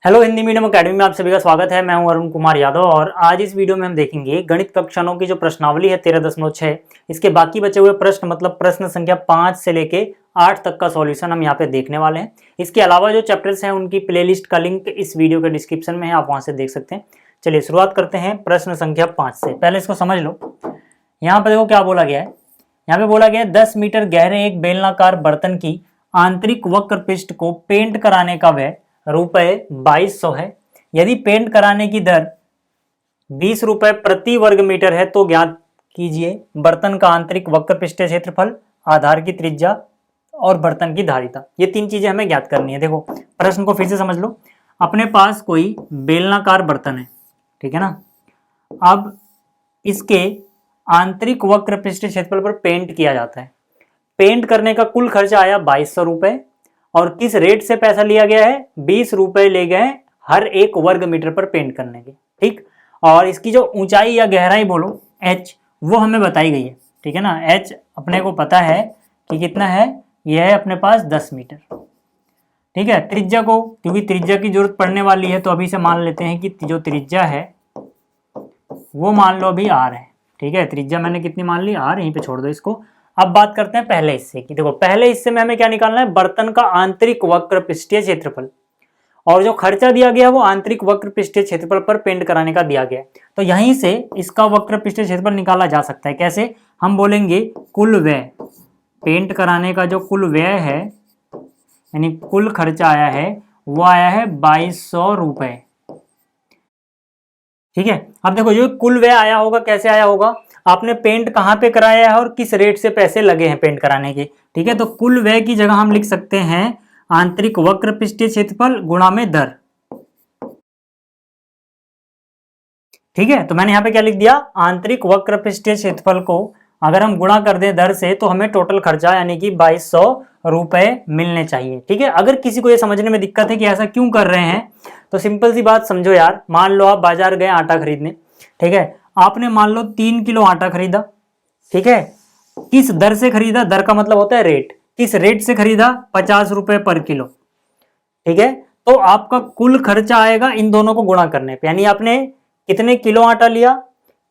Hello Hindi medium academy में आप सभी का स्वागत है। मैं हूं अरुण कुमार यादव और आज इस वीडियो में हम देखेंगे गणित कक्षाओं की जो प्रश्नावली है 13.6 इसके बाकी बचे हुए प्रश्न मतलब प्रश्न संख्या 5 से लेके 8 तक का सॉल्यूशन हम यहाँ पे देखने वाले हैं। इसके अलावा जो चैप्टर्स हैं उनकी प्लेलिस्ट का लिंक इस वीडियो के डिस्क्रिप्शन में है, आप वहाँ से देख सकते हैं। चलिए शुरुआत करते हैं प्रश्न संख्या 5 से। पहले इसको समझ लो। यहाँ पर देखो क्या बोला गया है। यहाँ पे बोला गया है 10 मीटर गहरे एक बेलनाकार बर्तन की आंतरिक वक्र पृष्ठ को पेंट कराने का व्यय रुपए 2200 है। यदि पेंट कराने की दर 20 रुपए प्रति वर्ग मीटर है तो ज्ञात कीजिए बर्तन का आंतरिक वक्र पृष्ठीय क्षेत्रफल, आधार की त्रिज्या और बर्तन की धारिता। ये तीन चीजें हमें ज्ञात करनी है। देखो प्रश्न को फिर से समझ लो। अपने पास कोई बेलनाकार बर्तन है, ठीक है ना। अब इसके आंतरिक वक्र पृष्ठीय क्षेत्रफल पर पेंट किया जाता है। पेंट करने का कुल खर्चा आया 2200 रुपए और किस रेट से पैसा लिया गया है, 20 रुपए ले गए हर एक वर्ग मीटर पर पेंट करने के, ठीक। और इसकी जो ऊंचाई या गहराई बोलो h, वो हमें बताई गई है, ठीक है ना। h अपने को पता है कि कितना है, यह है अपने पास 10 मीटर, ठीक है। त्रिज्या को, क्योंकि त्रिज्या की जरूरत पड़ने वाली है तो अभी से मान लेते हैं कि जो त्रिज्या है वो मान लो अभी r है, ठीक है। त्रिज्या मैंने कितनी मान ली, r, यहीं पे छोड़ दो इसको। अब बात करते हैं पहले हिस्से की। देखो पहले हिस्से में हमें क्या निकालना है, बर्तन का आंतरिक वक्र पृष्ठीय क्षेत्रफल, और जो खर्चा दिया गया वो आंतरिक वक्र पृष्ठीय क्षेत्रफल पर पेंट कराने का दिया गया है। तो यहीं से इसका वक्र पृष्ठीय क्षेत्रफल निकाला जा सकता है। कैसे, हम बोलेंगे कुल व्यय, पेंट कराने का जो कुल व्यय है यानी कुल खर्चा आया है वो आया है 2200 रुपए, ठीक है। अब देखो जो कुल व्यय आया होगा कैसे आया होगा, आपने पेंट कहाँ पे कराया है और किस रेट से पैसे लगे हैं पेंट कराने के, ठीक है। तो कुल व्यय की जगह हम लिख सकते हैं आंतरिक वक्र पृष्ठीय क्षेत्रफल गुणा में दर, ठीक है। तो मैंने यहाँ पे क्या लिख दिया, आंतरिक वक्र पृष्ठीय क्षेत्रफल को अगर हम गुणा कर दें दर से तो हमें टोटल खर्चा यानी कि 2200 रुपए मिलने चाहिए, ठीक है। अगर किसी को ये समझने में दिक्कत है कि ऐसा क्यों कर रहे हैं तो सिंपल सी बात समझो यार। मान लो आप बाजार गए आटा खरीदने, ठीक है। आपने मान लो 3 किलो आटा खरीदा, ठीक है। किस दर से खरीदा, दर का मतलब होता है रेट, किस रेट से खरीदा, 50 रुपए पर किलो, ठीक है। तो आपका कुल खर्चा आएगा इन दोनों को गुणा करने पे, यानी आपने कितने किलो आटा लिया,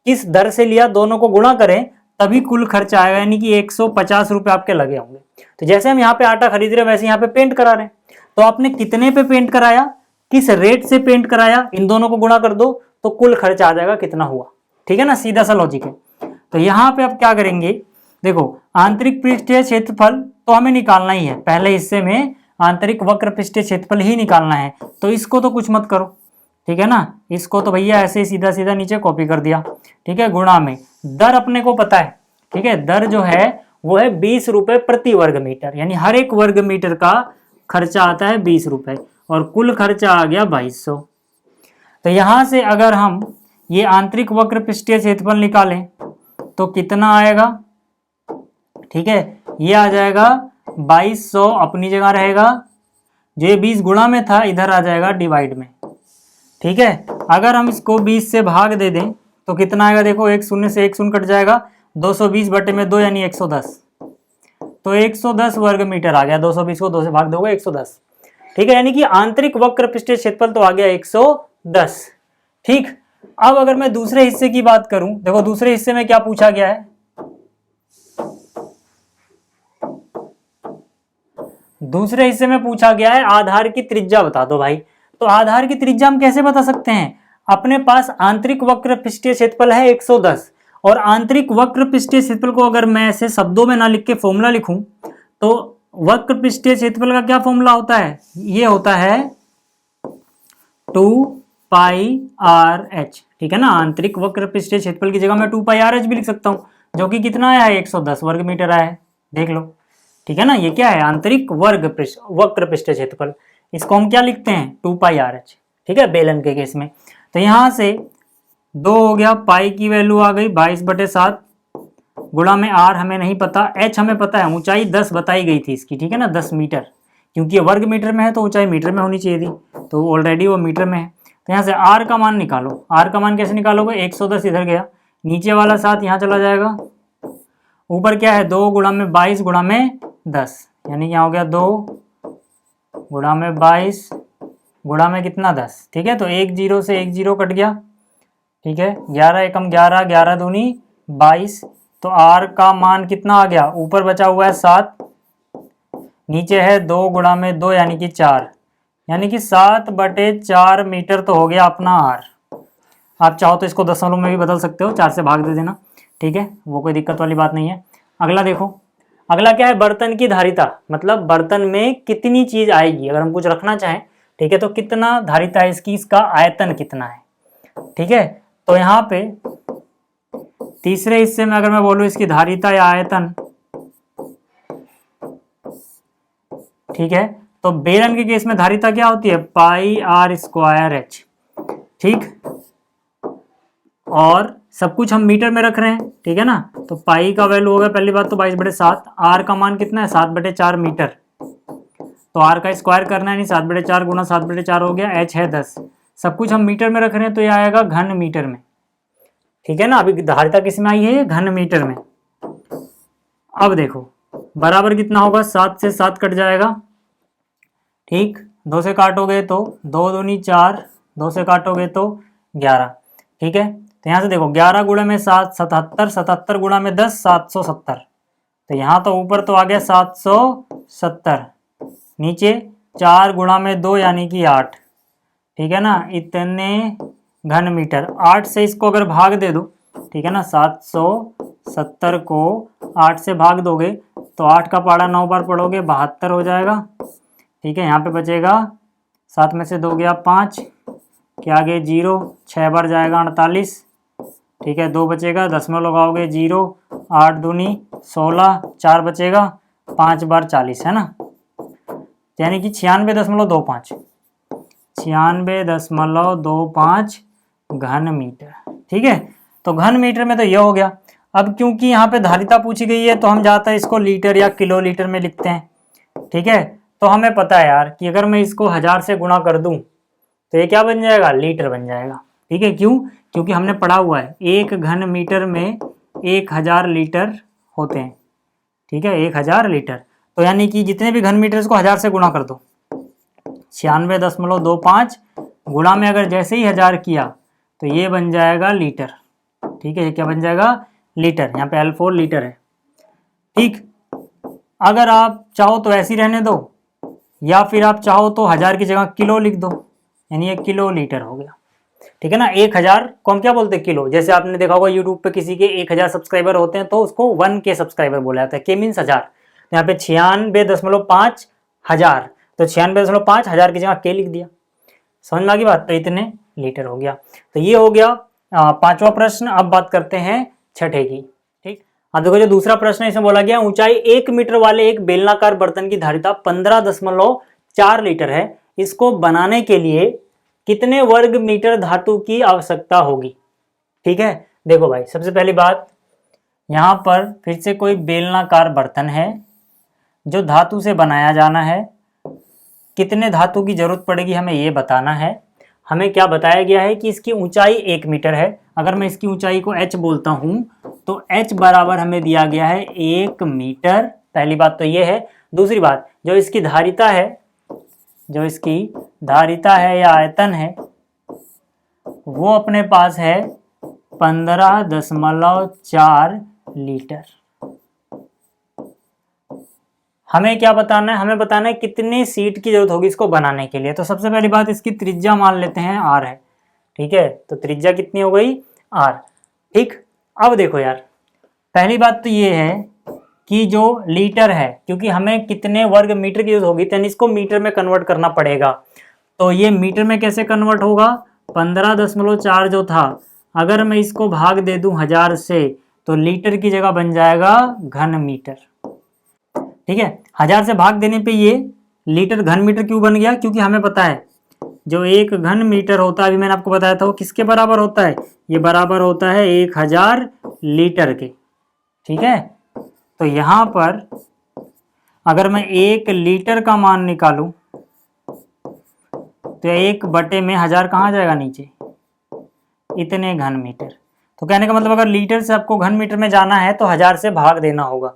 किस दर से लिया, दोनों को गुणा करें तभी कुल खर्चा आएगा, यानी कि 150 रुपए आपके लगे होंगे। तो जैसे हम यहाँ पे आटा खरीद रहे हैं वैसे यहाँ पे पेंट करा रहे हैं। तो आपने कितने पे पेंट कराया, किस रेट से पेंट कराया, इन दोनों को गुणा कर दो तो कुल खर्चा आ जाएगा कितना हुआ, ठीक है ना। सीधा सा लॉजिक है। तो यहाँ पे आप क्या करेंगे, देखो आंतरिक पृष्ठीय क्षेत्रफल तो हमें निकालना ही है, पहले हिस्से में आंतरिक वक्र पृष्ठीय क्षेत्रफल ही निकालना है, तो इसको तो कुछ मत करो, ठीक है ना। इसको तो भैया ऐसे ही सीधा सीधा नीचे कॉपी कर दिया, ठीक है। गुणा में दर अपने को पता है, ठीक है। दर जो है वो है 20 रुपए प्रति वर्ग मीटर, यानी हर एक वर्ग मीटर का खर्चा आता है 20 रुपए और कुल खर्चा आ गया 2200। तो यहां से अगर हम ये आंतरिक वक्र पृष्ठीय क्षेत्रफल निकालें तो कितना आएगा, ठीक है। ये आ जाएगा 2200 अपनी जगह रहेगा, जो ये 20 गुणा में था इधर आ जाएगा डिवाइड में, ठीक है। अगर हम इसको 20 से भाग दे दें तो कितना आएगा, देखो एक शून्य से एक शून्य कट जाएगा, 220 बटे में 2 यानी 110, तो 110 वर्ग मीटर आ गया। 220 को 2 से भाग दोगे 110, ठीक है। यानी कि आंतरिक वक्र पृष्ठीय क्षेत्रफल तो आ गया 110, ठीक। अब अगर मैं दूसरे हिस्से की बात करूं, देखो दूसरे हिस्से में क्या पूछा गया है, दूसरे हिस्से में पूछा गया है आधार की त्रिज्या बता दो भाई। तो आधार की त्रिज्या हम कैसे बता सकते हैं, अपने पास आंतरिक वक्र पृष्ठीय क्षेत्रफल है 110 और आंतरिक वक्र पृष्ठीय क्षेत्रफल को अगर मैं ऐसे शब्दों में ना लिख के फॉर्मूला लिखूं तो वक्र पृष्ठीय क्षेत्रफल का क्या फॉर्मूला होता है, ये होता है 2πRh, ठीक है ना। आंतरिक वक्र पृष्ठीय क्षेत्रफल की जगह मैं 2πRh भी लिख सकता हूं, जो कि कितना आया है 110 वर्ग मीटर आया है, देख लो, ठीक है ना। ये क्या है, आंतरिक वक्र पृष्ठीय क्षेत्रफल, इसको हम क्या लिखते हैं 2πRh, ठीक है, बेलन के केस में। तो यहां से 2 हो गया, पाई की वैल्यू आ गई 22/7 गुणा में r हमें नहीं पता, h हमें पता है, ऊंचाई 10 बताई गई थी इसकी, ठीक है ना, 10 मीटर, क्योंकि ये वर्ग मीटर में है तो ऊंचाई मीटर में होनी चाहिए थी, तो ऑलरेडी वो मीटर में है। तो यहाँ से r का मान निकालो, r का मान कैसे निकालोगे, 110 इधर गया, नीचे वाला 7 यहाँ चला जाएगा, ऊपर क्या है 2 गुणा में 22 गुणा में 10, यानी यहाँ हो गया 2 गुणा में 22 गुणा में कितना 10, ठीक है। तो एक जीरो से एक जीरो कट गया, ठीक है। 11 एकम 11, 11 दूनी 22। तो r का मान कितना आ गया, ऊपर बचा हुआ है 7, नीचे है 2 गुणा में 2 यानी कि 4, यानी कि 7/4 मीटर तो हो गया अपना r। आप चाहो तो इसको दशमलव में भी बदल सकते हो, 4 से भाग दे देना, ठीक है, वो कोई दिक्कत वाली बात नहीं है। अगला देखो, अगला क्या है, बर्तन की धारिता, मतलब बर्तन में कितनी चीज आएगी अगर हम कुछ रखना चाहें, ठीक है। तो कितना धारिता है इसकी, इसका आयतन कितना है, ठीक है। तो यहाँ पे तीसरे हिस्से में अगर मैं बोलूँ इसकी धारिता या आयतन, ठीक है, तो बेलन के केस में धारिता क्या होती है, पाई r स्क्वायर h, ठीक। और सब कुछ हम मीटर में रख रहे हैं, ठीक है ना। तो पाई का वैल्यू होगा पहली बात तो 22/7, r का मान कितना है 7/4 मीटर, तो r का स्क्वायर करना है, नहीं 7/4 गुना 7/4 हो गया, h है 10। सब कुछ हम मीटर में रख रहे हैं तो ये आएगा घन मीटर में, ठीक है ना। अभी धारिता किस में आई है, घन मीटर में। अब देखो बराबर कितना होगा, 7 से 7 कट जाएगा, ठीक। 2 से काटोगे तो 2 दूनी 4, 2 से काटोगे तो 11, ठीक है। तो यहाँ से देखो 11 गुणा में 7 77, 77 गुणा में 10 770। तो यहाँ तो ऊपर तो आ गया 770, नीचे 4 गुणा में 2 यानी कि 8, ठीक है ना, इतने घन मीटर। 8 से इसको अगर भाग दे दो, ठीक है ना, 770 को 8 से भाग दोगे तो 8 का पहाड़ा 9 बार पढ़ोगे 72 हो जाएगा, ठीक है। यहाँ पे बचेगा 7 में से 2 गया 5, क्या आगे 0, 6 बार जाएगा 48, ठीक है। 2 बचेगा, दशमलव लगाओगे 0, 8 दूनी 16, 4 बचेगा, 5 बार 40 है ना, यानी कि 96.25, 96.25 घन मीटर, ठीक है। तो घन मीटर में तो यह हो गया। अब क्योंकि यहाँ पे धारिता पूछी गई है तो हम जाते हैं इसको लीटर या किलो लीटर में लिखते हैं, ठीक है। तो हमें पता है यार कि अगर मैं इसको 1000 से गुणा कर दूं तो ये क्या बन जाएगा, लीटर बन जाएगा, ठीक है। क्यों, क्योंकि हमने पढ़ा हुआ है 1 घन मीटर में 1000 लीटर होते हैं, ठीक है, 1000 लीटर। तो यानी कि जितने भी घन मीटर इसको 1000 से गुणा कर दो, 96.25 गुणा में अगर जैसे ही 1000 किया तो ये बन जाएगा लीटर, ठीक है। ये क्या बन जाएगा, लीटर, यहाँ पे L4 लीटर है, ठीक। अगर आप चाहो तो ऐसे ही रहने दो, या फिर आप चाहो तो 1000 की जगह किलो लिख दो, यानी ये किलो लीटर हो गया, ठीक है ना। 1000 को हम क्या बोलते हैं, किलो। जैसे आपने देखा होगा यूट्यूब पे किसी के 1000 सब्सक्राइबर होते हैं तो उसको 1K सब्सक्राइबर बोला जाता है, के मीन्स 1000। यहाँ पे 96.5 हजार, तो 96.5 हजार की जगह के लिख दिया, समझ में आ गई बात। तो इतने लीटर हो गया। तो ये हो गया 5वां प्रश्न। अब बात करते हैं 6ठे की, ठीक। अब देखो जो दूसरा प्रश्न है इसमें बोला गया ऊंचाई 1 मीटर वाले एक बेलनाकार बर्तन की धारिता 15.4 लीटर है, इसको बनाने के लिए कितने वर्ग मीटर धातु की आवश्यकता होगी, ठीक है। देखो भाई सबसे पहली बात, यहाँ पर फिर से कोई बेलनाकार बर्तन है जो धातु से बनाया जाना है, कितने धातु की जरूरत पड़ेगी हमें ये बताना है। हमें क्या बताया गया है कि इसकी ऊंचाई 1 मीटर है। अगर मैं इसकी ऊंचाई को h बोलता हूं तो h बराबर हमें दिया गया है 1 मीटर, पहली बात तो ये है। दूसरी बात, जो इसकी धारिता है, जो इसकी धारिता है या आयतन है वो अपने पास है 15.4 लीटर। हमें क्या बताना है, हमें बताना है कितने सीट की जरूरत होगी इसको बनाने के लिए। तो सबसे पहली बात इसकी त्रिज्या मान लेते हैं r है, ठीक है। तो त्रिज्या कितनी हो गई, r, ठीक। अब देखो यार पहली बात तो ये है कि जो लीटर है, क्योंकि हमें कितने वर्ग मीटर की जरूरत होगी तो इसको मीटर में कन्वर्ट करना पड़ेगा। तो ये मीटर में कैसे कन्वर्ट होगा, 15.4 जो था अगर मैं इसको भाग दे दूं 1000 से तो लीटर की जगह बन जाएगा घन मीटर, ठीक है। 1000 से भाग देने पे ये लीटर घन मीटर क्यों बन गया, क्योंकि हमें पता है जो 1 घन मीटर होता है, अभी मैंने आपको बताया था वो किसके बराबर होता है, ये बराबर होता है 1000 लीटर के, ठीक है। तो यहाँ पर अगर मैं 1 लीटर का मान निकालूं तो 1/1000 कहाँ जाएगा, नीचे, इतने घन मीटर। तो कहने का मतलब अगर लीटर से आपको घन मीटर में जाना है तो 1000 से भाग देना होगा।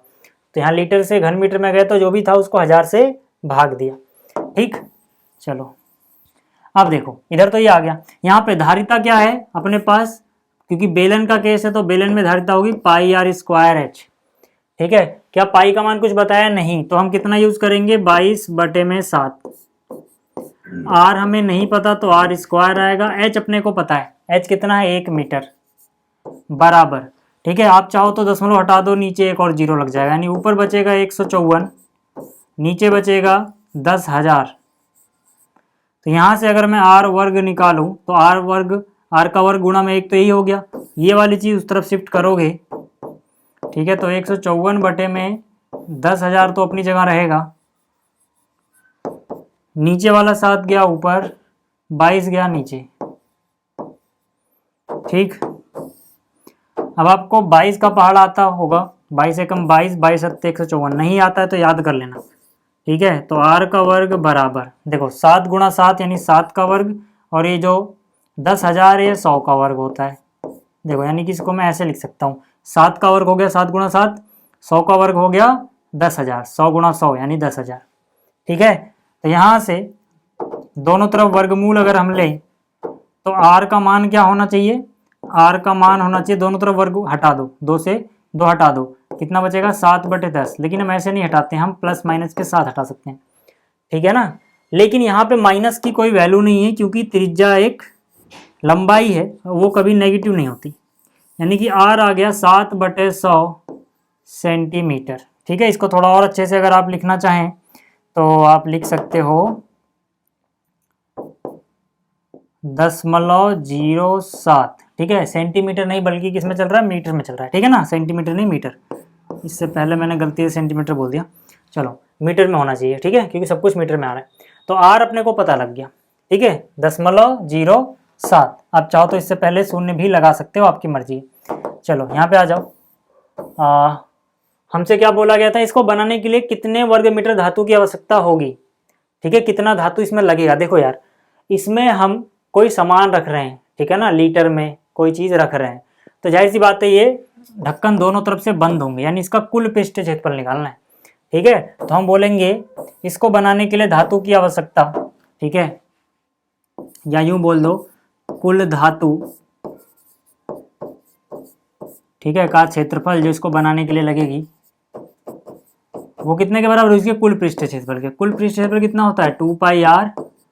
तो यहाँ लीटर से घन मीटर में गए तो जो भी था उसको 1000 से भाग दिया, ठीक। चलो अब देखो इधर तो ये आ गया, यहाँ पे धारिता क्या है अपने पास, क्योंकि बेलन का केस है तो बेलन में धारिता होगी पाई आर स्क्वायर एच। ठीक है, क्या पाई का मान कुछ बताया नहीं, तो हम कितना यूज करेंगे 22/7। आर हमें नहीं पता तो आर स्क्वायर आएगा, एच अपने को पता है, एच कितना है 1 मीटर बराबर। ठीक है, आप चाहो तो दशमलव हटा दो, नीचे एक और जीरो लग जाएगा, यानी ऊपर बचेगा 154, नीचे बचेगा 10,000। तो यहाँ से अगर मैं आर वर्ग निकालूं तो आर का वर्ग गुणा में 1 तो यही हो गया, ये वाली चीज उस तरफ शिफ्ट करोगे। ठीक है, तो 154 बटे में 10,000 तो अपनी जगह रहेगा, नीचे वाला 7 गया ऊपर, 22 गया नीचे। ठीक, अब आपको 22 का पहाड़ आता होगा, 22 एकम 22, 22 सत्ते 154, नहीं आता है तो याद कर लेना। ठीक है, तो आर का वर्ग बराबर, देखो 7 गुणा 7 यानी 7 का वर्ग, और ये जो 10,000 ये 100 का वर्ग होता है। देखो यानी कि इसको मैं ऐसे लिख सकता हूँ, 7 का वर्ग हो गया 7 गुणा 7, 100 का वर्ग हो गया 10,000, 100 गुणा 100 यानी 10,000। ठीक है, तो यहाँ से दोनों तरफ वर्गमूल अगर हम लें तो आर का मान क्या होना चाहिए, आर का मान होना चाहिए, दोनों तरफ वर्ग हटा दो, 2 से 2 हटा दो, कितना बचेगा 7/10। लेकिन हम ऐसे नहीं हटाते, हम प्लस माइनस के साथ हटा सकते हैं। ठीक है ना, लेकिन यहाँ पे माइनस की कोई वैल्यू नहीं है, क्योंकि त्रिज्या एक लंबाई है, वो कभी नेगेटिव नहीं होती, यानी कि आर आ गया 7/100 सेंटीमीटर। ठीक है, इसको थोड़ा और अच्छे से अगर आप लिखना चाहें तो आप लिख सकते हो 0.07। ठीक है, सेंटीमीटर नहीं बल्कि किस में चल रहा है, मीटर में चल रहा है। ठीक है ना, सेंटीमीटर नहीं मीटर, इससे पहले मैंने गलती से सेंटीमीटर बोल दिया, चलो मीटर में होना चाहिए। ठीक है, क्योंकि सब कुछ मीटर में आ रहा है, तो आर अपने को पता लग गया। ठीक है, 0.07, आप चाहो तो इससे पहले शून्य भी लगा सकते हो, आपकी मर्जी है। चलो यहाँ पे आ जाओ, हमसे क्या बोला गया था, इसको बनाने के लिए कितने वर्ग मीटर धातु की आवश्यकता होगी। ठीक है, कितना धातु इसमें लगेगा। देखो यार, इसमें हम कोई सामान रख रहे हैं, ठीक है ना, लीटर में कोई चीज रख रहे हैं, तो जाहिर सी बात है ये ढक्कन दोनों तरफ से बंद होंगे, यानी इसका कुल पृष्ठ क्षेत्रफल निकालना है। ठीक है, तो हम बोलेंगे इसको बनाने के लिए धातु की आवश्यकता, ठीक है, या यूं बोल दो कुल धातु, ठीक है, का क्षेत्रफल जो इसको बनाने के लिए लगेगी वो कितने के बराबर, उसके कुल पृष्ठ क्षेत्रफल के। कुल पृष्ठ क्षेत्रफल कितना होता है 2πr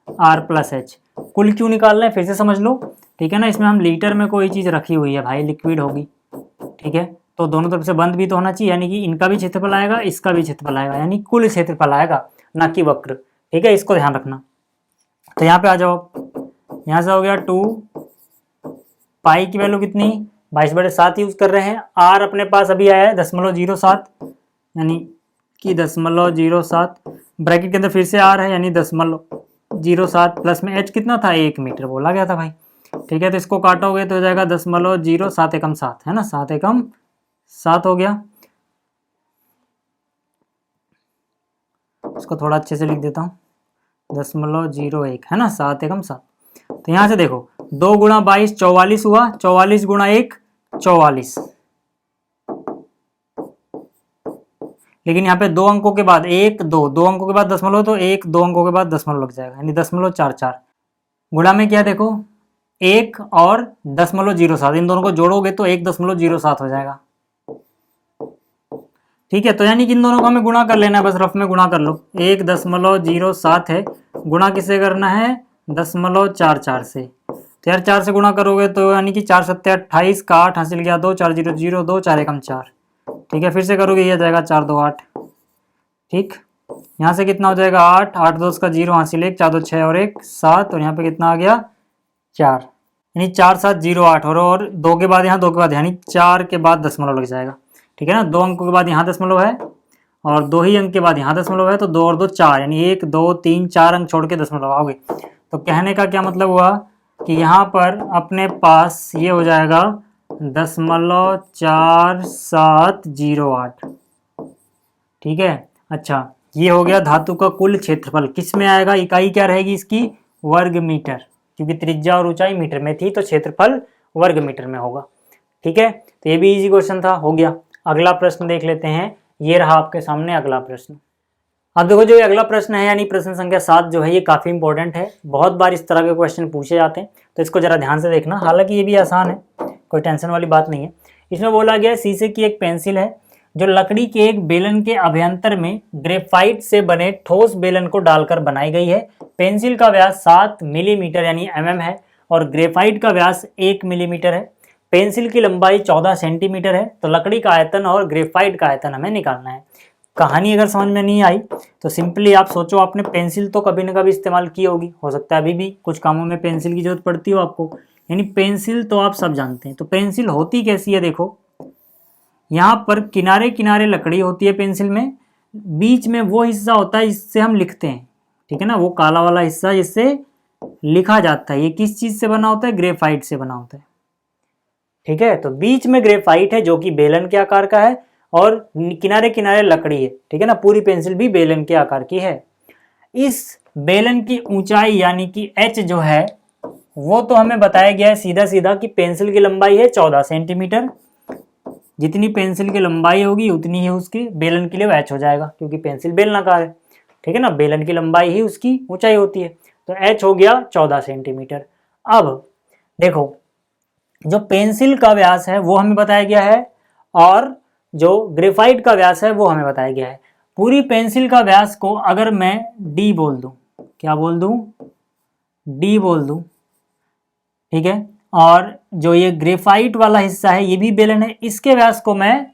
r + h। कुल क्यों निकालना है फिर से समझ लो। ठीक है ना, इसमें हम लीटर में कोई चीज रखी हुई है भाई, लिक्विड होगी। ठीक है, तो दोनों तरफ से बंद भी तो होना चाहिए, यानी कि इनका भी क्षेत्रफल आएगा, इसका भी क्षेत्रफल आएगा, यानी कुल क्षेत्रफल आएगा, ना कि वक्र। ठीक है, इसको ध्यान रखना। तो यहाँ पे आ जाओ, यहाँ से हो गया 2 पाई की वैल्यू कितनी 22/7 यूज कर रहे हैं। आर अपने पास अभी आया है 0.07, यानी कि 0.07, ब्रैकेट के अंदर फिर से आर है, यानी 0.07 प्लस में एच कितना था 1 मीटर बोला गया था भाई। ठीक है, तो इसको काटोगे तो हो जाएगा 0.07 एकम 7, है ना, 7 एकम 7 हो गया। इसको थोड़ा अच्छे से लिख देता हूँ, 0.01 है ना, 7 एकम 7। तो यहाँ से देखो 2 गुणा 22 44 हुआ, 44 गुणा 1 44, लेकिन यहाँ पे 2 अंकों के बाद 1 2, 2 अंकों के बाद दशमलव, तो 1 2 अंकों के बाद दशमलव लग जाएगा, यानी 0.44। गुणा में क्या देखो 1 और 0.07, इन दोनों को जोड़ोगे तो 1.07 हो जाएगा। ठीक है, तो यानी कि इन दोनों को हमें गुणा कर लेना है, बस रफ में गुणा कर लो। 1.07 है, गुणा किससे करना है 0.44 से। तो यार 4 से गुणा करोगे तो यानी कि 4 सत्ते 28 का 8 हासिल गया 2, 4 0 0 2, 4 एकम 4। ठीक है, फिर से करोगे ये आ जाएगा 4 2 8। ठीक, यहाँ से कितना हो जाएगा 8, 8 2 का 0 हासिल 1, 4 2 6 और 1 7, और यहाँ पे कितना आ गया 4, यानी 4 7 0 8, और 2 के बाद यहाँ 2 के बाद, यानी 4 के बाद दशमलव लग जाएगा। ठीक है ना, 2 अंकों के बाद यहाँ दशमलव है और 2 ही अंक के बाद यहाँ दशमलव है, तो 2 और 2 4, यानी 1 2 3 4 अंक छोड़ के दशमलव आओगे। तो कहने का क्या मतलब हुआ कि यहाँ पर अपने पास ये हो जाएगा 0.4708। ठीक है, अच्छा ये हो गया धातु का कुल क्षेत्रफल। किस में आएगा, इकाई क्या रहेगी इसकी वर्ग मीटर, क्योंकि त्रिज्या और ऊंचाई मीटर में थी तो क्षेत्रफल वर्ग मीटर में होगा। ठीक है, तो ये भी इजी क्वेश्चन था, हो गया। अगला प्रश्न देख लेते हैं, ये रहा आपके सामने अगला प्रश्न। अब देखो जो ये अगला प्रश्न है यानी प्रश्न संख्या 7 जो है ये काफ़ी इंपॉर्टेंट है, बहुत बार इस तरह के क्वेश्चन पूछे जाते हैं, तो इसको जरा ध्यान से देखना। हालांकि ये भी आसान है, कोई टेंशन वाली बात नहीं है। इसमें बोला गया है शीशे की एक पेंसिल है जो लकड़ी के एक बेलन के अभ्यंतर में ग्रेफाइट से बने ठोस बेलन को डालकर बनाई गई है। पेंसिल का व्यास 7 मिलीमीटर यानी mm है और ग्रेफाइट का व्यास 1 मिलीमीटर है। पेंसिल की लंबाई 14 सेंटीमीटर है। तो लकड़ी का आयतन और ग्रेफाइट का आयतन हमें निकालना है। कहानी अगर समझ में नहीं आई तो सिंपली आप सोचो, आपने पेंसिल तो कभी ना कभी इस्तेमाल की होगी, हो सकता है अभी भी कुछ कामों में पेंसिल की जरूरत पड़ती हो आपको, यानी पेंसिल तो आप सब जानते हैं। तो पेंसिल होती कैसी है, देखो यहाँ पर किनारे किनारे लकड़ी होती है पेंसिल में, बीच में वो हिस्सा होता है जिससे हम लिखते हैं, ठीक है ना, वो काला वाला हिस्सा जिससे लिखा जाता है। ये किस चीज से बना होता है, ग्रेफाइट से बना होता है, ठीक है। तो बीच में ग्रेफाइट है जो कि बेलन के आकार का है और किनारे किनारे लकड़ी है, ठीक है ना। पूरी पेंसिल भी बेलन के आकार की है। इस बेलन की ऊंचाई यानी कि h जो है वो तो हमें बताया गया है सीधा सीधा कि पेंसिल की लंबाई है 14 सेंटीमीटर। जितनी पेंसिल की लंबाई होगी उतनी ही उसकी बेलन के लिए h हो जाएगा, क्योंकि पेंसिल बेलनाकार है, ठीक है ना। बेलन की लंबाई ही उसकी ऊंचाई होती है, तो h हो गया 14 सेंटीमीटर। अब देखो जो पेंसिल का व्यास है वो हमें बताया गया है और जो ग्रेफाइट का व्यास है वो हमें बताया गया है। पूरी पेंसिल का व्यास को अगर मैं d बोल दूं, क्या बोल दूं, d बोल दूं, ठीक है। और जो ये ग्रेफाइट वाला हिस्सा है ये भी बेलन है, इसके व्यास को मैं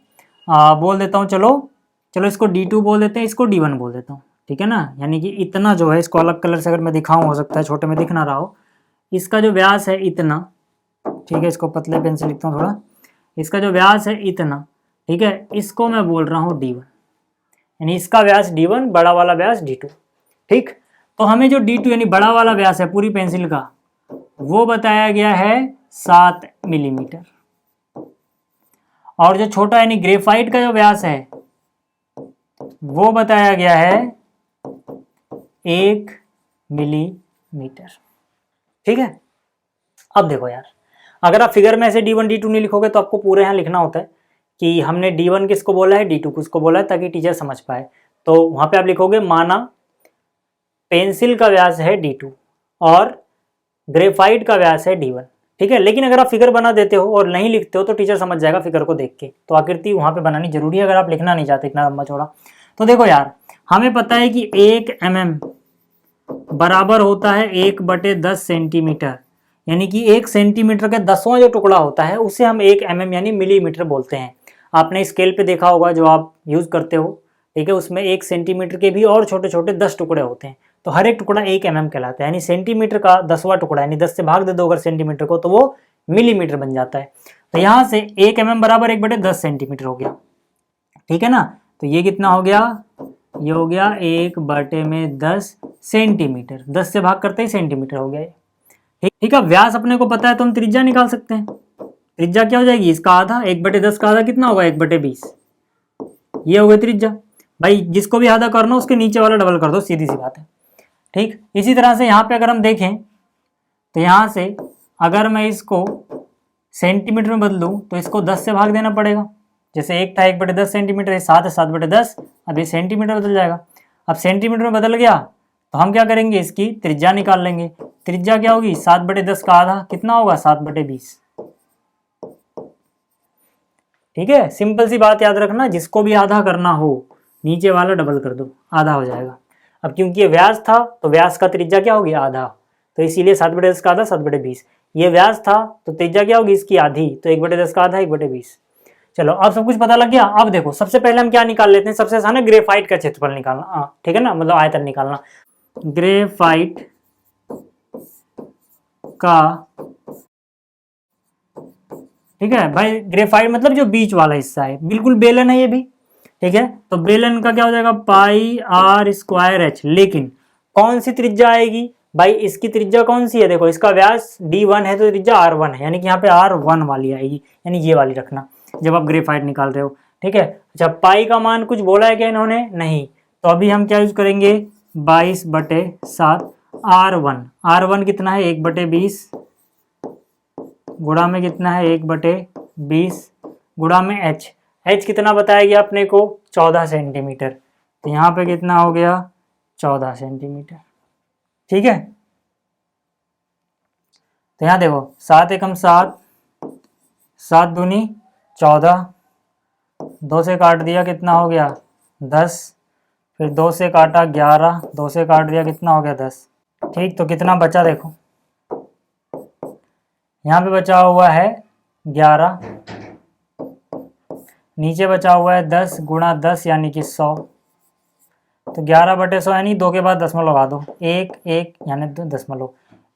बोल देता हूँ, चलो इसको d2 बोल देते हैं, इसको d1 बोल देता हूँ, ठीक है ना। यानी कि इतना जो है, इसको अलग कलर से अगर मैं दिखाऊं, हो सकता है छोटे में दिख ना रहा हो, इसका जो व्यास है इतना, ठीक है। इसको पतले पेन से लिखता हूँ थोड़ा, इसका जो व्यास है इतना, ठीक है, इसको मैं बोल रहा हूँ d1, यानी इसका व्यास d1, बड़ा वाला व्यास d2, ठीक। तो हमें जो d2 यानी बड़ा वाला व्यास है पूरी पेंसिल का वो बताया गया है 7 मिलीमीटर, और जो छोटा यानी ग्रेफाइट का जो व्यास है वो बताया गया है 1 मिलीमीटर, ठीक है। अब देखो यार, अगर आप फिगर में ऐसे d1 d2 नहीं लिखोगे तो आपको पूरे यहाँ लिखना होता है कि हमने d1 किसको बोला है, d2 किसको बोला है, ताकि टीचर समझ पाए। तो वहां पे आप लिखोगे माना पेंसिल का व्यास है d2 और ग्रेफाइट का व्यास है d1, ठीक है। लेकिन अगर आप फिगर बना देते हो और नहीं लिखते हो तो टीचर समझ जाएगा फिगर को देख के, तो आकृति वहां पे बनानी जरूरी है अगर आप लिखना नहीं चाहते इतना लंबा चौड़ा। तो देखो यार, हमें पता है कि 1 mm बराबर होता है 1/10 सेंटीमीटर, यानी कि 1 सेंटीमीटर का 10वां जो टुकड़ा होता है उसे हम 1 mm यानी मिलीमीटर बोलते हैं। आपने स्केल पे देखा होगा जो आप यूज करते हो, ठीक है, उसमें 1 सेंटीमीटर के भी और छोटे छोटे 10 टुकड़े होते हैं, तो हर एक टुकड़ा 1 mm कहलाता है। यानी सेंटीमीटर का 10वां टुकड़ा, यानी 10 से भाग दे दो अगर सेंटीमीटर को तो वो मिलीमीटर बन जाता है। तो यहाँ से 1 mm बराबर 1/10 सेंटीमीटर हो गया, ठीक है ना। तो ये कितना हो गया, ये हो गया 1/10 सेंटीमीटर, 10 से भाग करते ही सेंटीमीटर हो गया ये, ठीक है। व्यास अपने को पता है तो हम त्रिज्या निकाल सकते हैं। त्रिज्या क्या हो जाएगी, इसका आधा, 1/10 का आधा कितना होगा, 1/20, ये हो गई त्रिज्या। भाई जिसको भी आधा करना उसके नीचे वाला डबल कर दो, सीधी सी बात है, ठीक। इसी तरह से यहाँ पे अगर हम देखें तो यहाँ से अगर मैं इसको सेंटीमीटर में बदलूं तो इसको 10 से भाग देना पड़ेगा। जैसे एक था 1/10 सेंटीमीटर, है 7 है 7/10, अब ये सेंटीमीटर बदल जाएगा। अब सेंटीमीटर में बदल गया तो हम क्या करेंगे, इसकी त्रिज्या निकाल लेंगे। त्रिज्या क्या होगी, 7/10 का आधा कितना होगा, 7/20, ठीक है। सिंपल सी बात याद रखना, जिसको भी आधा करना हो नीचे वाला डबल कर दो, आधा हो जाएगा। अब क्योंकि ये व्यास था तो व्यास का त्रिज्या क्या होगी, आधा, तो इसीलिए 7/10 का आधा 7/20। ये व्यास था तो त्रिज्या क्या होगी इसकी, आधी, तो 1/10 का आधा 1/20। चलो अब सब कुछ पता लग गया। अब देखो सबसे पहले हम क्या निकाल लेते हैं, सबसे आसान है ग्रेफाइट का क्षेत्रफल निकालना, ठीक है ना, मतलब आयतन निकालना। ग्रेफाइट का, ठीक है भाई, ग्रेफाइट मतलब जो बीच वाला हिस्सा है, बिल्कुल बेलन है ये भी, ठीक है। तो बेलन का क्या हो जाएगा, πr²h। लेकिन कौन सी त्रिज्या आएगी भाई, इसकी त्रिज्या कौन सी है, देखो इसका व्यास d1 है तो त्रिज्या r1 है, यानी कि यहाँ पे r1 वाली आएगी, यानी ये वाली रखना जब आप ग्रेफाइट निकाल रहे हो, ठीक है। अच्छा पाई का मान कुछ बोला है क्या इन्होंने, नहीं, तो अभी हम क्या यूज करेंगे, 22/7 r1 कितना है, 1/20 गुणा में कितना है, 1/20 गुणा में h कितना बताया गया अपने को, 14 सेंटीमीटर, तो यहाँ पे कितना हो गया 14 सेंटीमीटर। ठीक है, तो यहाँ देखो 7 एकम 7, 7 दूनी 14, 2 से काट दिया कितना हो गया 10, फिर 2 से काटा 11, 2 से काट दिया कितना हो गया 10। ठीक, तो कितना बचा देखो, यहाँ पे बचा हुआ है 11, नीचे बचा हुआ है 10 गुणा 10 यानी कि 100। तो 11/100 यानी 2 के बाद दशमलव लगा दो, 1 1 यानी दशमलव।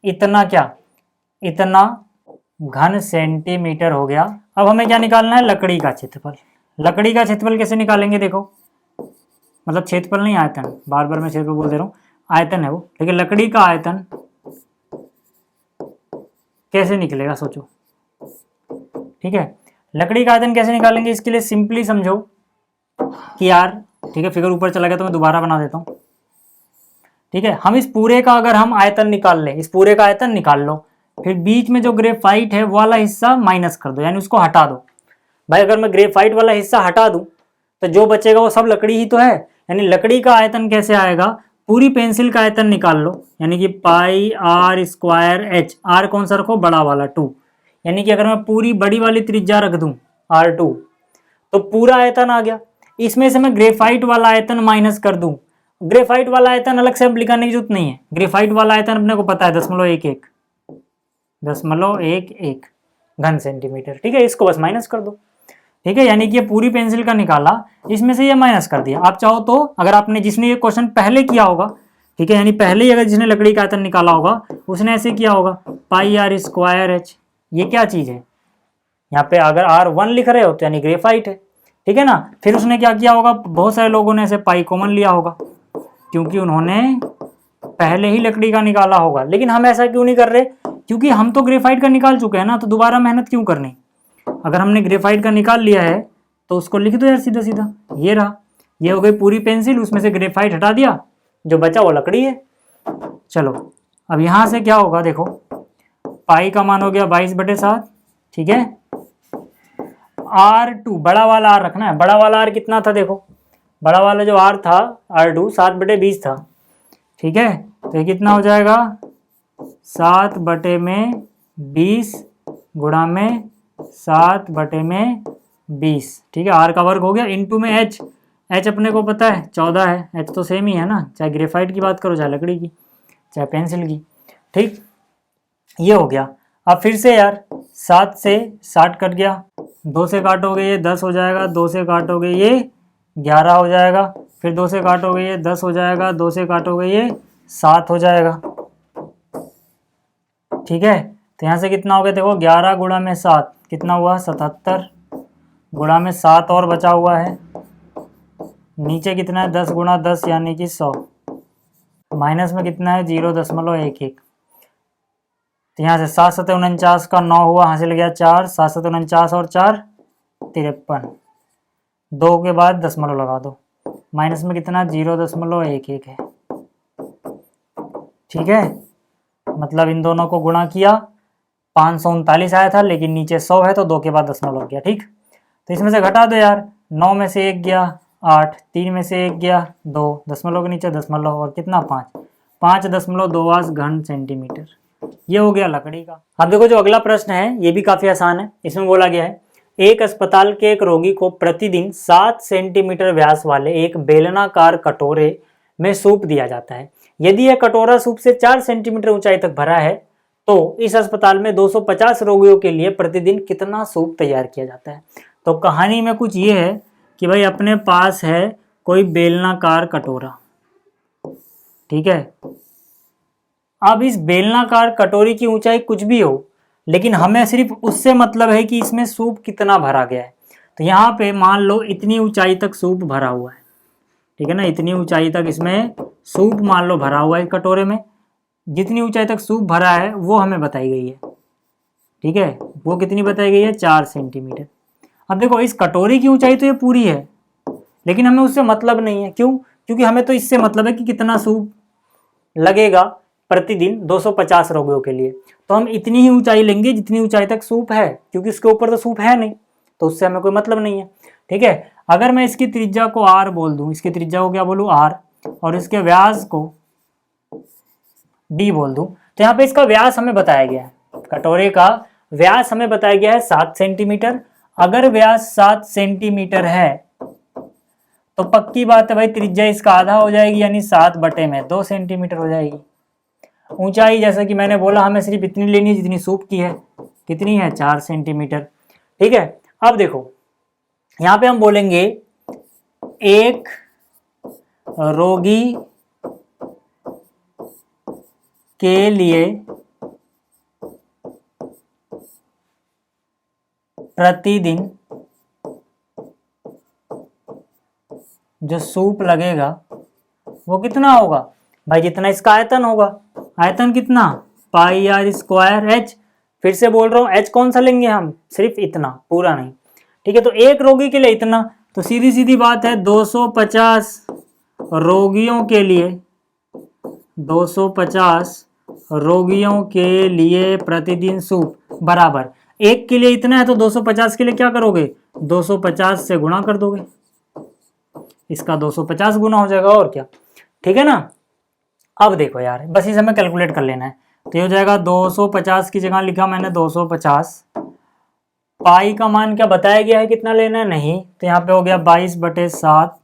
इतना क्या, इतना घन सेंटीमीटर हो गया। अब हमें क्या निकालना है, लकड़ी का क्षेत्रफल। लकड़ी का क्षेत्रफल कैसे निकालेंगे देखो, मतलब क्षेत्रफल नहीं आयतन, बार बार मैं क्षेत्रफल बोल दे रहा हूँ, आयतन है वो, लेकिन लकड़ी का आयतन कैसे निकलेगा सोचो। ठीक है, लकड़ी का आयतन कैसे निकालेंगे, इसके लिए सिंपली समझो कि यार, ठीक है, फिगर ऊपर चला गया तो मैं दोबारा बना देता हूँ। ठीक है, हम इस पूरे का अगर हम आयतन निकाल लें, इस पूरे का आयतन निकाल लो, फिर बीच में जो ग्रेफाइट है वो वाला हिस्सा माइनस कर दो, यानी उसको हटा दो। भाई अगर मैं ग्रेफाइट वाला हिस्सा हटा दूं तो जो बचेगा वो सब लकड़ी ही तो है, यानी लकड़ी का आयतन कैसे आएगा, पूरी पेंसिल का आयतन निकाल लो, यानी कि पाई आर स्क्वायर एच, आर कौन सा रखो, बड़ा वाला 2, यानी कि अगर मैं पूरी बड़ी वाली त्रिज्या रख दूं R2 तो पूरा आयतन आ गया। इसमें से मैं ग्रेफाइट वाला आयतन माइनस कर दूं, ग्रेफाइट वाला आयतन अलग से अब लिखाने की जरूरत नहीं है, ग्रेफाइट वाला आयतन अपने को पता है 0.11 घन सेंटीमीटर। ठीक है, इसको बस माइनस कर दो। ठीक है, यानी कि ये पूरी पेंसिल का निकाला, इसमें से ये माइनस कर दिया। आप चाहो तो अगर आपने, जिसने ये क्वेश्चन पहले किया होगा, ठीक है, यानी पहले ही अगर जिसने लकड़ी का आयतन निकाला होगा उसने ऐसे किया होगा, पाई आर स्क्वायर एच, ये क्या चीज है, यहाँ पे अगर R1 लिख रहे हो तो यानी ग्रेफाइट है। ठीक है ना, फिर उसने क्या किया होगा, बहुत सारे लोगों ने ऐसे पाई कॉमन लिया होगा क्योंकि उन्होंने पहले ही लकड़ी का निकाला होगा। लेकिन हम ऐसा क्यों नहीं कर रहे, क्योंकि हम तो ग्रेफाइट का निकाल चुके हैं ना, तो दोबारा मेहनत क्यों करनी। अगर हमने ग्रेफाइट का निकाल लिया है तो उसको लिख दो यार सीधा सीधा, ये रहा, ये हो गई पूरी पेंसिल, उसमें से ग्रेफाइट हटा दिया, जो बचा वो लकड़ी है। चलो अब यहाँ से क्या होगा देखो, पाई का मान हो गया 22/7। ठीक है, R2 बड़ा वाला R रखना है, बड़ा वाला R कितना था देखो, बड़ा वाला जो R था R2 7/20 था। ठीक है, तो ये कितना हो जाएगा 7/20 गुणा में 7/20। ठीक है, R का वर्ग हो गया, इनटू में H, H अपने को पता है 14 है, H तो सेम ही है ना, चाहे ग्रेफाइट की बात करो, चाहे लकड़ी की, चाहे पेंसिल की। ठीक, ये हो गया। अब फिर से यार 7 से 60 कट गया, 2 से काटोगे ये 10 हो जाएगा, 2 से काटोगे ये 11 हो जाएगा, फिर 2 से काटोगे ये 10 हो जाएगा, 2 से काटोगे ये 7 हो जाएगा। ठीक है, तो यहाँ से कितना हो गया देखो, 11 गुणा में 7 कितना हुआ 77, गुणा में 7 और बचा हुआ है, नीचे कितना है 10 गुणा 10 यानी कि 100, माइनस में कितना है 0.11। तो यहाँ से 7 7 49 का 9 हुआ, हासिल गया 4, 7 7 49 और 4 53, 2 के बाद दशमलव लगा दो, माइनस में कितना 0.11 है। ठीक है, मतलब इन दोनों को गुणा किया, 539 आया था, लेकिन नीचे 100 है तो 2 के बाद दशमलव लग गया। ठीक, तो इसमें से घटा दो यार, 9 में से 1 गया 8, 3 में से 1 गया 2, दशमलव के नीचे दशमलव, और कितना 5.28 घन सेंटीमीटर। ये हो गया लकड़ी का। अब देखो जो अगला प्रश्न है ये भी काफी आसान है। इसमें बोला गया है, एक अस्पताल के एक रोगी को प्रतिदिन 7 सेंटीमीटर व्यास वाले एक बेलनाकार कटोरे में सूप दिया जाता है। यदि यह कटोरा सूप से 4 सेंटीमीटर ऊंचाई तक भरा है तो इस अस्पताल में 250 रोगियों के लिए प्रतिदिन कितना सूप तैयार किया जाता है। तो कहानी में कुछ ये है कि भाई अपने पास है कोई बेलनाकार कटोरा, ठीक है। अब इस बेलनाकार कटोरी की ऊंचाई कुछ भी हो, लेकिन हमें सिर्फ उससे मतलब है कि इसमें सूप कितना भरा गया है। तो यहाँ पे मान लो इतनी ऊंचाई तक सूप भरा हुआ है, ठीक है ना, इतनी ऊंचाई तक इसमें सूप मान लो भरा हुआ है कटोरे में। जितनी ऊंचाई तक सूप भरा है वो हमें बताई गई है, ठीक है। वो कितनी बताई गई है, 4 सेंटीमीटर। अब देखो इस कटोरी की ऊंचाई तो ये पूरी है, लेकिन हमें उससे मतलब नहीं है। क्यों? क्योंकि हमें तो इससे मतलब है कि कितना सूप लगेगा प्रतिदिन 250 रोगियों के लिए। तो हम इतनी ही ऊंचाई लेंगे जितनी ऊंचाई तक सूप है, क्योंकि उसके ऊपर तो सूप है नहीं, तो उससे हमें कोई मतलब नहीं है। ठीक है। अगर मैं इसकी त्रिज्या को r बोल दूं, इसकी त्रिज्या को क्या बोलूं r, और इसके व्यास को d बोल दूं, तो यहाँ पे इसका व्यास हमें बताया गया है, कटोरे का व्यास हमें बताया गया है 7 सेंटीमीटर। अगर व्यास 7 सेंटीमीटर है तो पक्की बात है भाई त्रिज्या इसका आधा हो जाएगी, यानी 7/2 सेंटीमीटर हो जाएगी। ऊंचाई जैसा कि मैंने बोला हमें सिर्फ इतनी लेनी है जितनी सूप की है, कितनी है 4 सेंटीमीटर। ठीक है, अब देखो यहाँ पे हम बोलेंगे एक रोगी के लिए प्रतिदिन जो सूप लगेगा वो कितना होगा भाई, जितना इसका आयतन होगा। आयतन कितना, πr² h। फिर से बोल रहा हूँ h कौन सा लेंगे हम, सिर्फ इतना, पूरा नहीं। ठीक है, तो एक रोगी के लिए इतना, तो सीधी सीधी बात है 250 रोगियों के लिए, 250 रोगियों के लिए प्रतिदिन सूप बराबर, एक के लिए इतना है तो 250 के लिए क्या करोगे, 250 से गुणा कर दोगे, इसका 250 गुना हो जाएगा और क्या। ठीक है ना। अब देखो यार बस इसे हमें कैलकुलेट कर लेना है, तो ये हो जाएगा 250 की जगह लिखा मैंने 250, पाई का मान क्या बताया गया है कितना लेना है, नहीं, तो यहाँ पे हो गया 22/7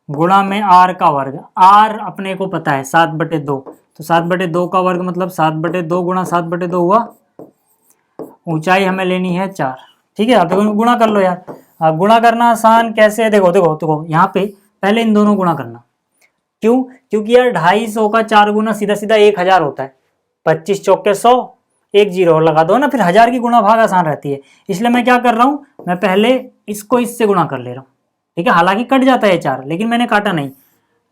गुणा में r का वर्ग, r अपने को पता है 7/2, तो 7/2 का वर्ग मतलब 7/2 गुणा 7/2 हुआ। ऊंचाई हमें लेनी है 4। ठीक है, अब देखो गुणा कर लो यार। अब गुणा करना आसान कैसे है, देखो देखो देखो यहाँ पे पहले इन दोनों गुणा करना, क्यों, क्योंकि यार 250 का 4 गुना सीधा सीधा 1000 होता है, 25 चौके 100, एक जीरो और लगा दो ना, फिर 1000 की गुणा भाग आसान रहती है। इसलिए मैं क्या कर रहा हूँ, मैं पहले इसको इससे गुणा कर ले रहा हूँ। ठीक है, हालांकि कट जाता है 4, लेकिन मैंने काटा नहीं।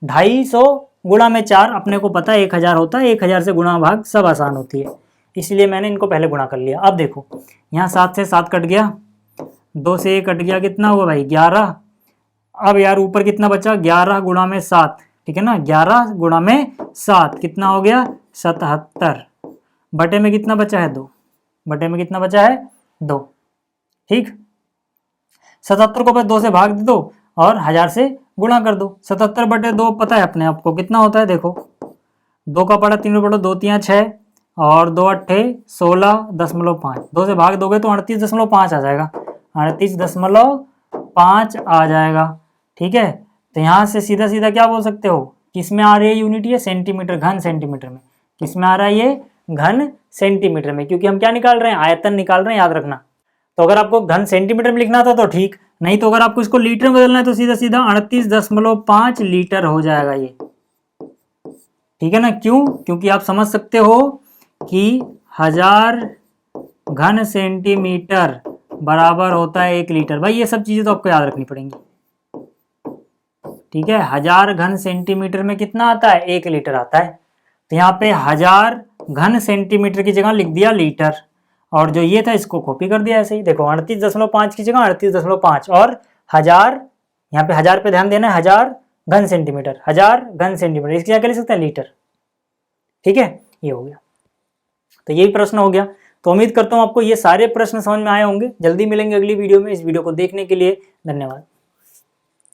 250 गुणा में 4 अपने को पता है 1000 होता है, 1000 से गुणा भाग सब आसान होती है, इसलिए मैंने इनको पहले गुणा कर लिया। अब देखो यहाँ 7 से 7 कट गया, 2 से 1 कट गया, कितना हुआ भाई 11। अब यार ऊपर कितना बचा, 11 गुणा में 7, ठीक है ना, 11 गुणा में 7 कितना हो गया 77, बटे में कितना बचा है 2, बटे में कितना बचा है 2। ठीक, 77 को बस 2 से भाग दे दो और 1000 से गुणा कर दो। 77/2 पता है अपने आपको कितना होता है, देखो 2 का पड़ा 3 बटो 2 3 6 और 2 8 16.5, 2 से भाग दोगे तो 38.5 आ जाएगा, 38.5 आ जाएगा। ठीक है, तो यहाँ से सीधा सीधा क्या बोल सकते हो, किसमें आ रही है यूनिट, ये सेंटीमीटर, घन सेंटीमीटर में, किसमें आ रहा है ये घन सेंटीमीटर में, क्योंकि हम क्या निकाल रहे हैं, आयतन निकाल रहे हैं, याद रखना। तो अगर आपको घन सेंटीमीटर में लिखना था तो ठीक, नहीं तो अगर आपको इसको लीटर में बदलना है तो सीधा सीधा 38.5 लीटर हो जाएगा ये। ठीक है ना, क्यों, क्योंकि आप समझ सकते हो कि 1000 घन सेंटीमीटर बराबर होता है 1 लीटर। भाई ये सब चीजें तो आपको याद रखनी पड़ेंगी। ठीक है, 1000 घन सेंटीमीटर में कितना आता है, 1 लीटर आता है। तो यहाँ पे 1000 घन सेंटीमीटर की जगह लिख दिया लीटर, और जो ये था इसको कॉपी कर दिया ऐसे ही। देखो 38.5 की जगह 38.5 और 1000, यहाँ पे 1000 पे ध्यान देना है, 1000 घन सेंटीमीटर, 1000 घन सेंटीमीटर, इसकी जगह लिख सकते हैं लीटर। ठीक है, ये हो गया, तो यही प्रश्न हो गया। तो उम्मीद करता हूँ आपको ये सारे प्रश्न समझ में आए होंगे। जल्दी मिलेंगे अगली वीडियो में। इस वीडियो को देखने के लिए धन्यवाद।